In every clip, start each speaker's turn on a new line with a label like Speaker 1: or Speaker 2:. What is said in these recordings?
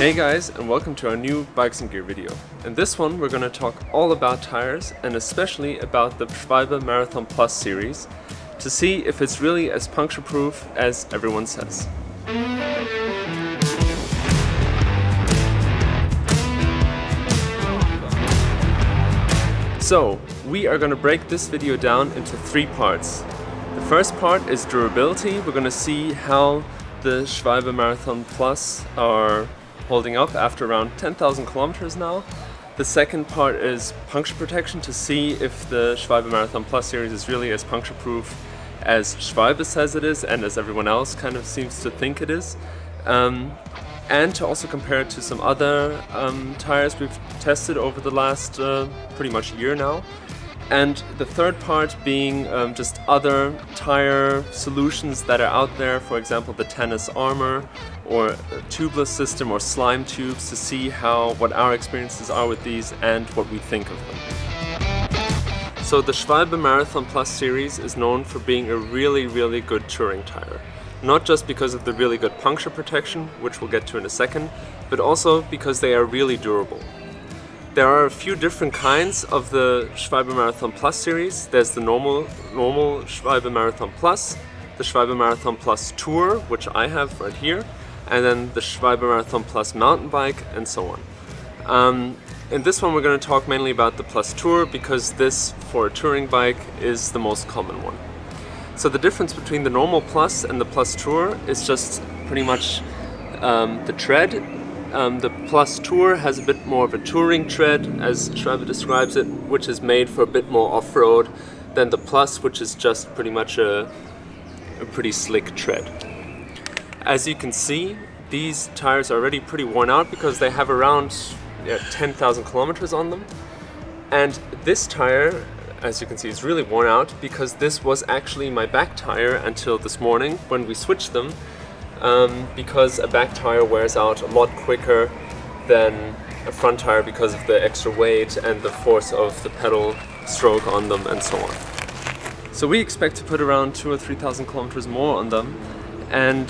Speaker 1: Hey guys, and welcome to our new Bikes and Gear video. In this one we're going to talk all about tires and especially about the Schwalbe Marathon Plus series to see if it's really as puncture proof as everyone says. So, we are going to break this video down into three parts. The first part is durability. We're going to see how the Schwalbe Marathon Plus are holding up after around 10,000 kilometers now. The second part is puncture protection to see if the Schwalbe Marathon Plus series is really as puncture proof as Schwalbe says it is and as everyone else kind of seems to think it is. And to also compare it to some other tires we've tested over the last pretty much year now. And the third part being just other tire solutions that are out there, for example the Tannus armor or a tubeless system or slime tubes, to see what our experiences are with these and what we think of them. So the Schwalbe Marathon Plus series is known for being a really good touring tire. Not just because of the really good puncture protection, which we'll get to in a second, but also because they are really durable. There are a few different kinds of the Schwalbe Marathon Plus series. There's the normal Schwalbe Marathon Plus, the Schwalbe Marathon Plus Tour, which I have right here, and then the Schwalbe Marathon Plus mountain bike, and so on. In this one we're going to talk mainly about the Plus Tour because this, for a touring bike, is the most common one. So the difference between the normal Plus and the Plus Tour is just pretty much the tread. The Plus Tour has a bit more of a touring tread, as Schwalbe describes it, which is made for a bit more off-road than the Plus, which is just pretty much a pretty slick tread. As you can see, these tires are already pretty worn out because they have around 10,000 kilometers on them. And this tire, as you can see, is really worn out because this was actually my back tire until this morning when we switched them. Because a back tire wears out a lot quicker than a front tire because of the extra weight and the force of the pedal stroke on them and so on. So we expect to put around 2,000 or 3,000 kilometers more on them, and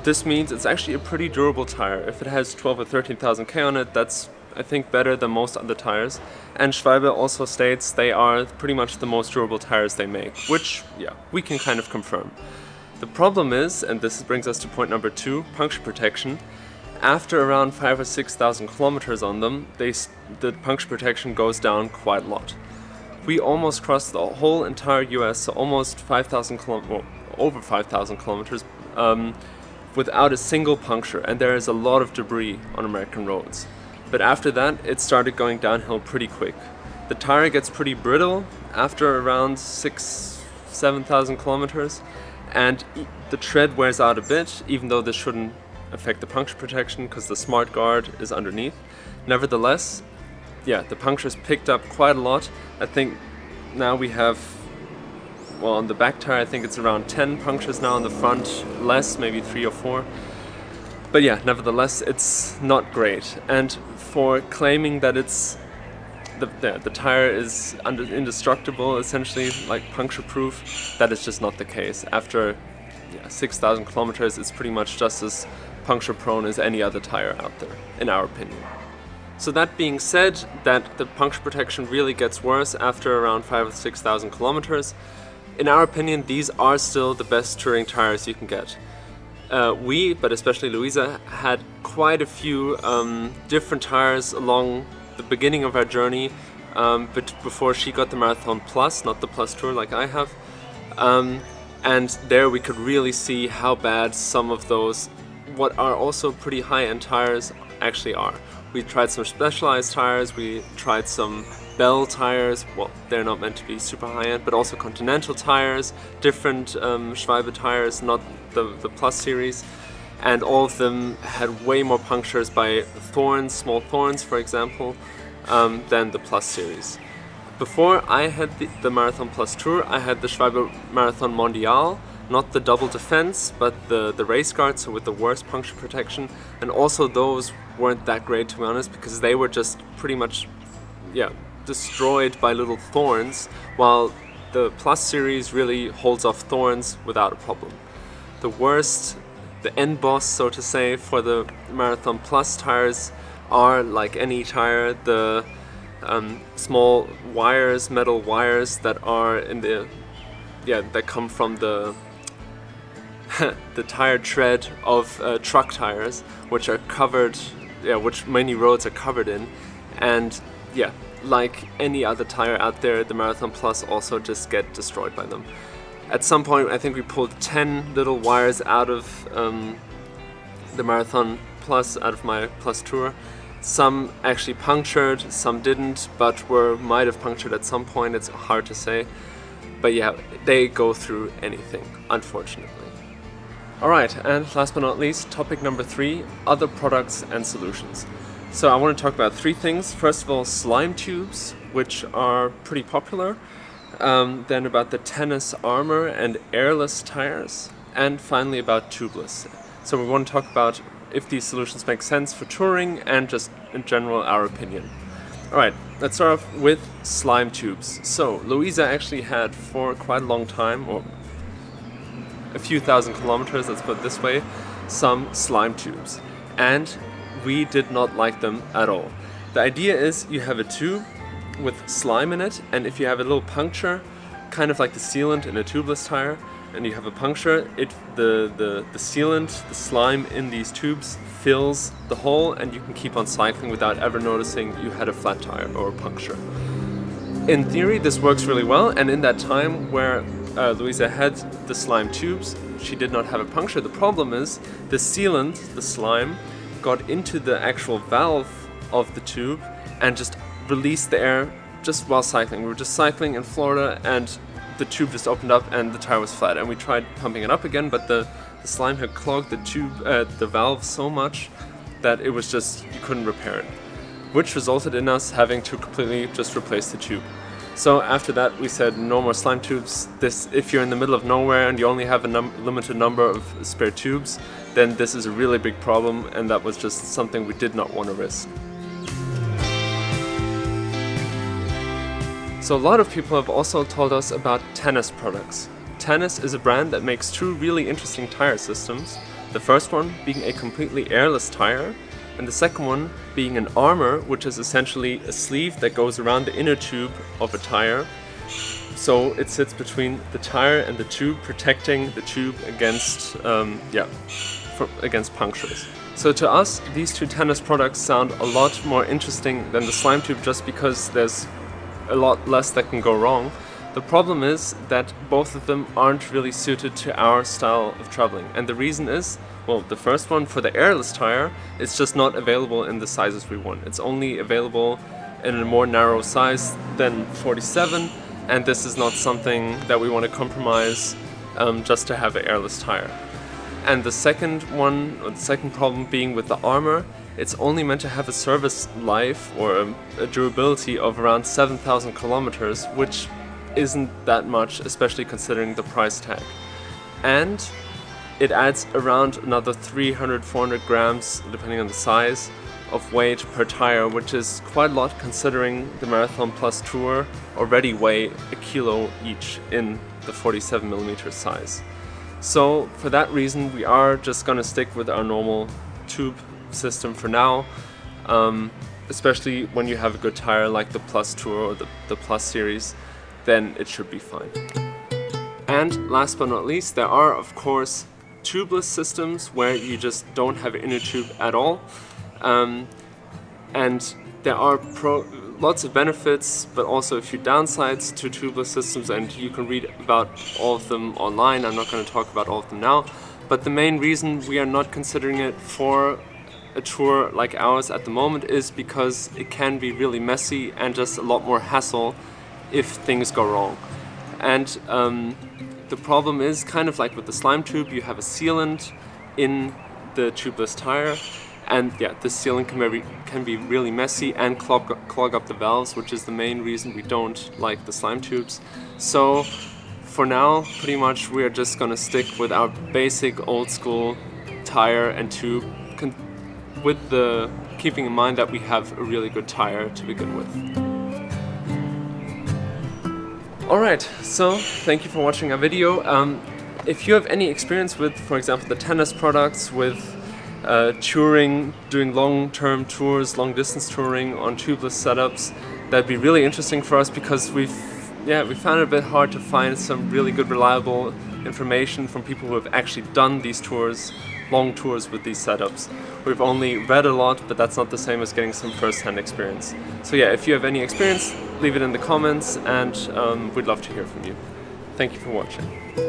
Speaker 1: this means it's actually a pretty durable tire. If it has 12,000 or 13,000 K on it, that's I think better than most other tires. And Schwalbe also states they are pretty much the most durable tires they make, which yeah, we can kind of confirm. The problem is, and this brings us to point number 2, puncture protection. After around 5,000 or 6,000 kilometers on them, the puncture protection goes down quite a lot. We almost crossed the whole entire US, so almost 5,000 kilometers, well, over 5,000 kilometers, without a single puncture, and there is a lot of debris on American roads. But after that, it started going downhill pretty quick. The tire gets pretty brittle after around 7,000 kilometers. And the tread wears out a bit, even though this shouldn't affect the puncture protection because the smart guard is underneath. Nevertheless, yeah, the punctures picked up quite a lot. I think now we have, well, on the back tire I think it's around 10 punctures now, on the front less, maybe 3 or 4. But yeah, nevertheless, it's not great. And for claiming that it's the tire is indestructible, essentially, like puncture proof, that is just not the case. After 6,000 kilometers, it's pretty much just as puncture prone as any other tire out there, in our opinion. So that being said, that the puncture protection really gets worse after around 5,000 or 6,000 kilometers. In our opinion, these are still the best touring tires you can get. We, but especially Louisa, had quite a few different tires along the beginning of our journey, but before she got the Marathon Plus, not the Plus Tour like I have. And there we could really see how bad some of those, what are also pretty high-end tires, actually are. We tried some Specialized tires, we tried some Bell tires, well, they're not meant to be super high-end, but also Continental tires, different Schwalbe tires, not the Plus series. And all of them had way more punctures by thorns, small thorns for example, than the Plus series. Before I had the Marathon Plus Tour, I had the Schwalbe Marathon Mondial, not the double defense, but the race guard, so with the worst puncture protection. And also those weren't that great, to be honest, because they were just pretty much, yeah, destroyed by little thorns, while the Plus series really holds off thorns without a problem. The worst end boss, so to say, for the Marathon Plus tires are, like any tire, the small wires, metal wires that are in the, that come from the the tire tread of truck tires, which are covered, which many roads are covered in, and like any other tire out there, the Marathon Plus also just get destroyed by them. At some point, I think we pulled 10 little wires out of the Marathon Plus, out of my Plus Tour. Some actually punctured, some didn't, but might have punctured at some point. It's hard to say. But yeah, they go through anything, unfortunately. Alright, and last but not least, topic number 3, other products and solutions. So I want to talk about 3 things. First of all, slime tubes, which are pretty popular. Then about the Tannus armor and airless tires, and finally about tubeless. So we want to talk about if these solutions make sense for touring and just in general our opinion. Alright, let's start off with slime tubes. So Louisa actually had for quite a long time, or a few thousand kilometers, let's put it this way, some slime tubes, and we did not like them at all. The idea is you have a tube with slime in it, and if you have a little puncture, kind of like the sealant in a tubeless tire, and you have a puncture, the sealant, the slime in these tubes fills the hole, and you can keep on cycling without ever noticing you had a flat tire or a puncture. In theory, this works really well, and in that time where Louisa had the slime tubes, she did not have a puncture. The problem is the sealant, the slime, got into the actual valve of the tube and just released the air just while cycling. We were just cycling in Florida and the tube just opened up and the tire was flat, and we tried pumping it up again, but the slime had clogged the valve so much that it was just, you couldn't repair it, which resulted in us having to completely just replace the tube. So after that we said no more slime tubes. If you're in the middle of nowhere and you only have a limited number of spare tubes, then this is a really big problem, and that was just something we did not want to risk. So a lot of people have also told us about Tannus products. Tannus is a brand that makes 2 really interesting tire systems. The first one being a completely airless tire, and the second one being an armor, which is essentially a sleeve that goes around the inner tube of a tire. So it sits between the tire and the tube, protecting the tube against, against punctures. So to us, these 2 Tannus products sound a lot more interesting than the slime tube, just because there's a lot less that can go wrong. The problem is that both of them aren't really suited to our style of traveling, and the reason is, well, the first one, for the airless tire, it's just not available in the sizes we want. It's only available in a more narrow size than 47, and this is not something that we want to compromise just to have an airless tire. And the second one, or the second problem being with the armor, it's only meant to have a service life or a durability of around 7,000 kilometers, which isn't that much, especially considering the price tag. And it adds around another 300-400 grams, depending on the size, of weight per tire, which is quite a lot considering the Marathon Plus Tour already weigh a kilo each in the 47mm size. So for that reason, we are just gonna stick with our normal tube system for now, especially when you have a good tire like the Plus Tour or the Plus series, then it should be fine. And last but not least, there are of course tubeless systems where you just don't have an inner tube at all, and there are lots of benefits but also a few downsides to tubeless systems, and you can read about all of them online. I'm not going to talk about all of them now, but the main reason we are not considering it for a tour like ours at the moment is because it can be really messy and just a lot more hassle if things go wrong. And the problem is, kind of like with the slime tube, you have a sealant in the tubeless tire, and yeah, this sealant can be really messy and clog up the valves, which is the main reason we don't like the slime tubes. So for now, pretty much we're just gonna stick with our basic old school tire and tube, with the keeping in mind that we have a really good tire to begin with. Alright, so thank you for watching our video. if you have any experience with, for example, the Tannus products, with touring, doing long-term tours, long-distance touring on tubeless setups, that'd be really interesting for us, because we found it a bit hard to find some really good, reliable information from people who have actually done these tours, long tours with these setups. We've only read a lot, but that's not the same as getting some first-hand experience. So yeah, if you have any experience, leave it in the comments, and we'd love to hear from you. Thank you for watching.